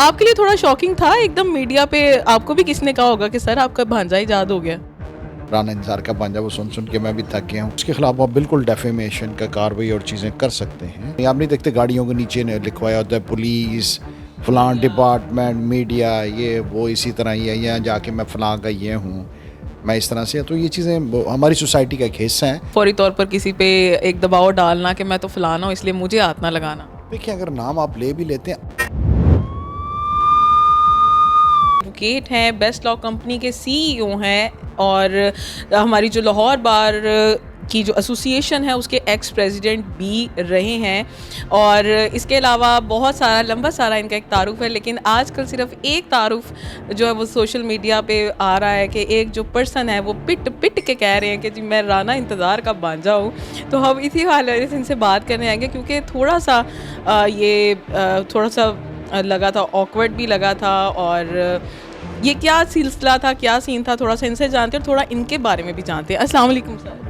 आपके लिए थोड़ा शॉकिंग था एकदम मीडिया पे आपको भी किसने कहा होगा कि सर आपका भांजा इजाद हो गया? राना इंतज़ार का भांजा वो सुन के मैं भी थक गया हूँ। उसके खिलाफ आप बिल्कुल डेफेमेशन का कार्रवाई और चीज़ें कर सकते हैं। आप नहीं देखते गाड़ियों के नीचे लिखवाया होता है पुलिस फलां डिपार्टमेंट मीडिया ये वो इसी तरह ही है, यहाँ जाके मैं फलां का ये हूँ, मैं इस तरह से। तो ये चीज़ें हमारी सोसाइटी का एक हिस्सा है। फौरी तौर पर किसी पे एक दबाव डालना कि मैं तो फलाना हूँ इसलिए मुझे हाथ ना लगाना। देखिए, अगर नाम आप ले भी लेते हैं, एडवोकेट हैं, बेस्ट लॉ कंपनी के सीईओ हैं और हमारी जो लाहौर बार की जो एसोसिएशन है उसके एक्स प्रेसिडेंट भी रहे हैं और इसके अलावा बहुत सारा लंबा सारा इनका एक तारुफ है। लेकिन आजकल सिर्फ एक तारुफ जो है वो सोशल मीडिया पे आ रहा है कि एक जो पर्सन है वो पिट पिट के कह रहे हैं कि जी मैं राना इंतज़ार का भांजा हूँ। तो हम इसी वाले से इनसे बात करने आएंगे क्योंकि थोड़ा सा थोड़ा सा लगा था, ऑकवर्ड भी लगा था और ये क्या सिलसिला था, क्या सीन था, थोड़ा सा इनसे जानते हैं और थोड़ा इनके बारे में भी जानते हैं। अस्सलाम वालेकुम सर।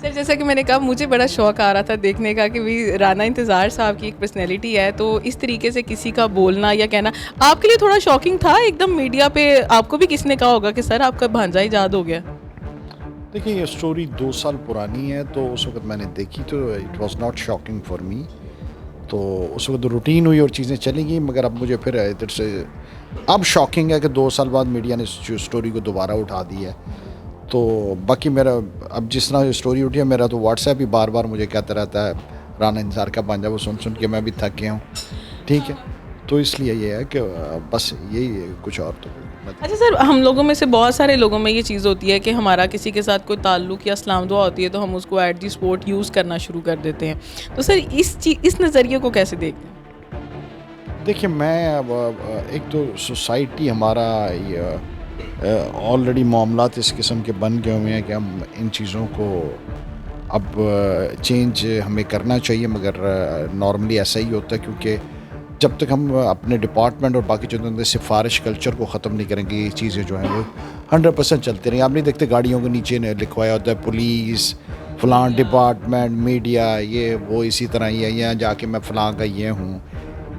सर जैसा कि मैंने कहा मुझे बड़ा शौक़ आ रहा था देखने का कि भाई राना इंतज़ार साहब की एक पर्सनैलिटी है, तो इस तरीके से किसी का बोलना या कहना आपके लिए थोड़ा शॉकिंग था एकदम मीडिया पे आपको भी किसने कहा होगा कि सर आपका भांजा इजाद हो गया? देखिए ये स्टोरी 2 साल पुरानी है, तो उस वक्त मैंने देखी तो it was not shocking for me. तो उस वक्त रूटीन हुई और चीज़ें चली गई, मगर अब मुझे फिर इधर से अब शॉकिंग है कि 2 साल बाद मीडिया ने स्टोरी को दोबारा उठा दी है। तो बाकी मेरा अब जिस तरह स्टोरी उठी है, मेरा तो व्हाट्सएप ही बार बार मुझे कहता रहता है राना इंतज़ार का भांजा वो सुन के मैं भी थक गया हूँ। ठीक है, तो इसलिए ये है कि बस यही है, कुछ और तो अच्छा सर, हम लोगों में से बहुत सारे लोगों में ये चीज़ होती है कि हमारा किसी के साथ कोई ताल्लुक़ या सलाम दुआ होती है तो हम उसको एट दी स्पॉट यूज़ करना शुरू कर देते हैं। तो सर इस नज़रिए को कैसे देखते हैं? देखिए, मैं अब एक तो सोसाइटी हमारा ऑलरेडी मामलात इस किस्म के बन गए हुए हैं कि हम इन चीज़ों को अब चेंज हमें करना चाहिए, मगर नॉर्मली ऐसा ही होता है क्योंकि जब तक हम अपने डिपार्टमेंट और बाकी चीज़ों सिफारिश कल्चर को ख़त्म नहीं करेंगे, ये चीज़ें जो हैं वो 100% चलती रहेंगी। आप नहीं देखते गाड़ियों के नीचे लिखवाया होता है पुलिस फलां डिपार्टमेंट मीडिया ये वो इसी तरह ही है, यहाँ जाके मैं फलां का ये हूँ,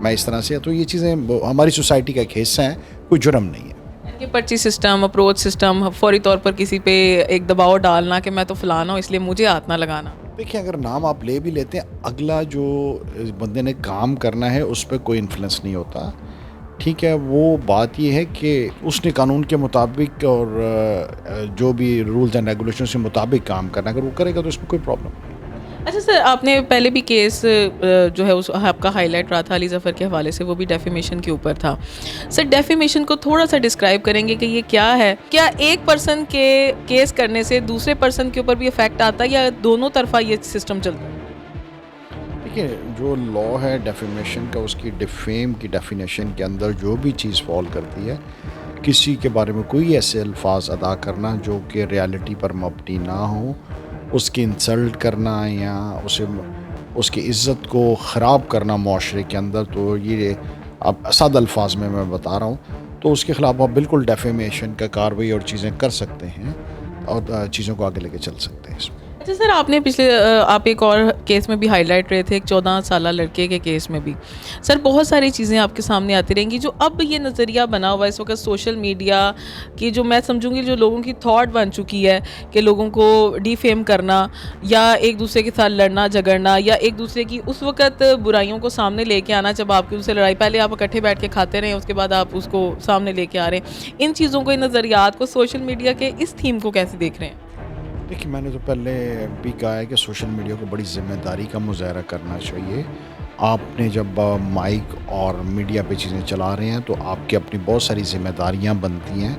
मैं इस तरह से। तो ये चीज़ें हमारी सोसाइटी का एक हिस्सा है, कोई जुर्म नहीं है। ये पर्ची सिस्टम, अप्रोच सिस्टम, फौरी तौर पर किसी पे एक दबाव डालना कि मैं तो फलाना हूँ इसलिए मुझे हाथ ना लगाना। देखिए, अगर नाम आप ले भी लेते हैं, अगला जो बंदे ने काम करना है उस पर कोई इन्फ्लुएंस नहीं होता। ठीक है, वो बात ये है कि उसने कानून के मुताबिक और जो भी रूल्स एंड रेगुलेशंस के मुताबिक काम करना, अगर वो करेगा तो इसमें कोई प्रॉब्लम नहीं। अच्छा सर, आपने पहले भी केस जो है उस आपका हाईलाइट रहा था अली ज़फ़र के हवाले से, वो भी डेफेमेशन के ऊपर था। सर डेफेमेशन को थोड़ा सा डिस्क्राइब करेंगे कि ये क्या है? क्या एक पर्सन के केस करने से दूसरे पर्सन के ऊपर भी इफ़ेक्ट आता है या दोनों तरफा ये सिस्टम चलता है? देखिए, जो लॉ है डेफेमेशन का, उसकी डिफेम की डेफिनेशन के अंदर जो भी चीज़ फॉल करती है, किसी के बारे में कोई ऐसे अल्फाज अदा करना जो कि रियलिटी पर मबनी ना हो, उसकी इंसल्ट करना या उसकी इज़्ज़त को ख़राब करना माशरे के अंदर, तो ये अब साद अल्फाज में मैं बता रहा हूँ, तो उसके ख़िलाफ़ आप बिल्कुल डेफेमेशन का कार्रवाई और चीज़ें कर सकते हैं और चीज़ों को आगे लेके चल सकते हैं इसमें। अच्छा सर, आपने आप एक और केस में भी हाईलाइट रहे थे, एक 14 साला लड़के के केस में भी। सर बहुत सारी चीज़ें आपके सामने आती रहेंगी जो अब ये नज़रिया बना हुआ है इस वक्त सोशल मीडिया की, जो मैं समझूंगी जो लोगों की थॉट बन चुकी है कि लोगों को डिफेम करना या एक दूसरे के साथ लड़ना झगड़ना या एक दूसरे की उस वक्त बुराइयों को सामने लेके आना जब आपकी उससे लड़ाई, पहले आप इकट्ठे बैठ के खाते रहे उसके बाद आप उसको सामने लेके आ रहे हैं। इन चीज़ों को, इन नज़रियात को, सोशल मीडिया के इस थीम को कैसे देख रहे हैं? देखिए, मैंने तो पहले भी कहा है कि सोशल मीडिया को बड़ी ज़िम्मेदारी का मुज़ाहरा करना चाहिए। आपने जब माइक और मीडिया पे चीज़ें चला रहे हैं तो आपकी अपनी बहुत सारी ज़िम्मेदारियां बनती हैं,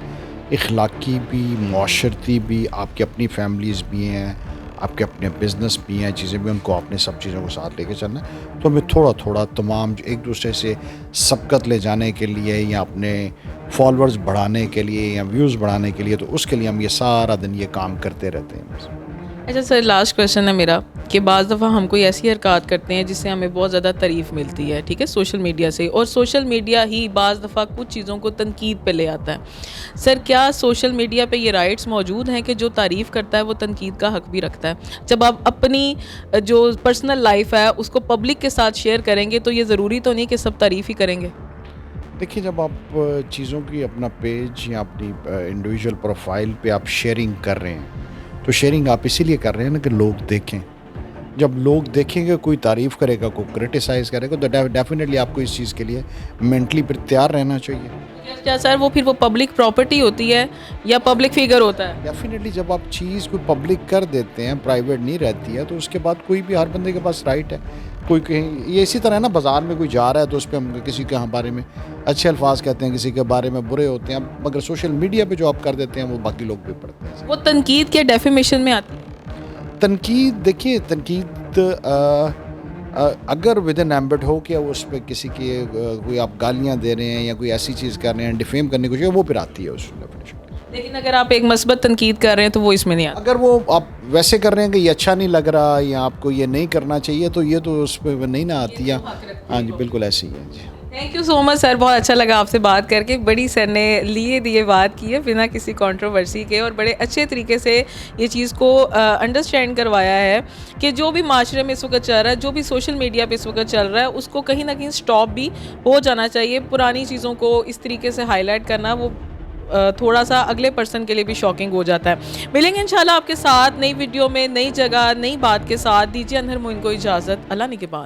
इखलाकी भी, माशरती भी, आपकी अपनी फैमिलीज़ भी हैं, आपके अपने बिज़नेस भी हैं, चीज़ें भी, उनको आपने सब चीज़ों को साथ लेके चलना है। तो हमें थोड़ा थोड़ा तमाम एक दूसरे से सबकत ले जाने के लिए या अपने फॉलोअर्स बढ़ाने के लिए या व्यूज़ बढ़ाने के लिए, तो उसके लिए हम ये सारा दिन ये काम करते रहते हैं। अच्छा सर, लास्ट क्वेश्चन है मेरा कि बाज़ दफ़ा हम कोई ऐसी हरकत करते हैं जिससे हमें बहुत ज़्यादा तारीफ़ मिलती है, ठीक है, सोशल मीडिया से, और सोशल मीडिया ही बाज़ दफ़ा कुछ चीज़ों को तनकीद पे ले आता है। सर क्या सोशल मीडिया पे ये राइट्स मौजूद हैं कि जो तारीफ़ करता है वो तनकीद का हक़ भी रखता है? जब आप अपनी जो पर्सनल लाइफ है उसको पब्लिक के साथ शेयर करेंगे तो ये ज़रूरी तो नहीं कि सब तारीफ़ ही करेंगे? देखिए, जब आप चीज़ों की अपना पेज या अपनी इंडिविजुअल प्रोफाइल पे आप शेयरिंग कर रहे हैं, तो शेयरिंग आप इसीलिए कर रहे हैं ना कि लोग देखें। जब लोग देखेंगे, कोई तारीफ़ करेगा, कोई क्रिटिसाइज़ करेगा, तो डेफ़िनेटली आपको इस चीज़ के लिए मेंटली तैयार रहना चाहिए। क्या सर वो फिर वो पब्लिक प्रॉपर्टी होती है या पब्लिक फिगर होता है? डेफ़िनेटली जब आप चीज़ को पब्लिक कर देते हैं, प्राइवेट नहीं रहती है, तो उसके बाद कोई भी, हर बंदे के पास राइट है। कोई कहीं, ये इसी तरह है ना, बाज़ार में कोई जा रहा है तो उस पे हम किसी के बारे में अच्छे अल्फाज कहते हैं, किसी के बारे में बुरे होते हैं, मगर सोशल मीडिया पे जो आप कर देते हैं वो बाकी लोग भी पढ़ते हैं। वो तनकीद के डेफिमेशन में आती है? तनकीद, देखिए तनकीद अगर विद इन एम्बिट हो कि उस पे किसी की कोई आप गालियाँ दे रहे हैं या कोई ऐसी चीज़ कर रहे हैं, डिफेम करने की कोशिश, वो फिर आती है उस डेफिनेशन। लेकिन अगर आप एक मस्बत तनकीद कर रहे हैं तो वो इसमें नहीं आता। अगर वो आप वैसे कर रहे हैं कि ये अच्छा नहीं लग रहा या आपको ये नहीं करना चाहिए, तो ये तो उस पे नहीं ना आती है। हाँ जी, बिल्कुल ऐसे ही है जी। Thank you so much sir, बहुत अच्छा लगा आपसे बात करके। बड़ी सर ने लिए दिए बात की है बिना किसी कंट्रोवर्सी के, और बड़े अच्छे तरीके से ये चीज़ को अंडरस्टैंड करवाया है कि जो भी माशरे में इस वक्त चल रहा है, जो भी सोशल मीडिया पे इस वक्त चल रहा है, उसको कहीं ना कहीं स्टॉप भी हो जाना चाहिए। पुरानी चीज़ों को इस तरीके से हाईलाइट करना वो थोड़ा सा अगले पर्सन के लिए भी शॉकिंग हो जाता है। मिलेंगे इंशाल्लाह आपके साथ नई वीडियो में, नई जगह, नई बात के साथ। दीजिए अनहर मोइन को इजाज़त। अल्लाह ने के बाद।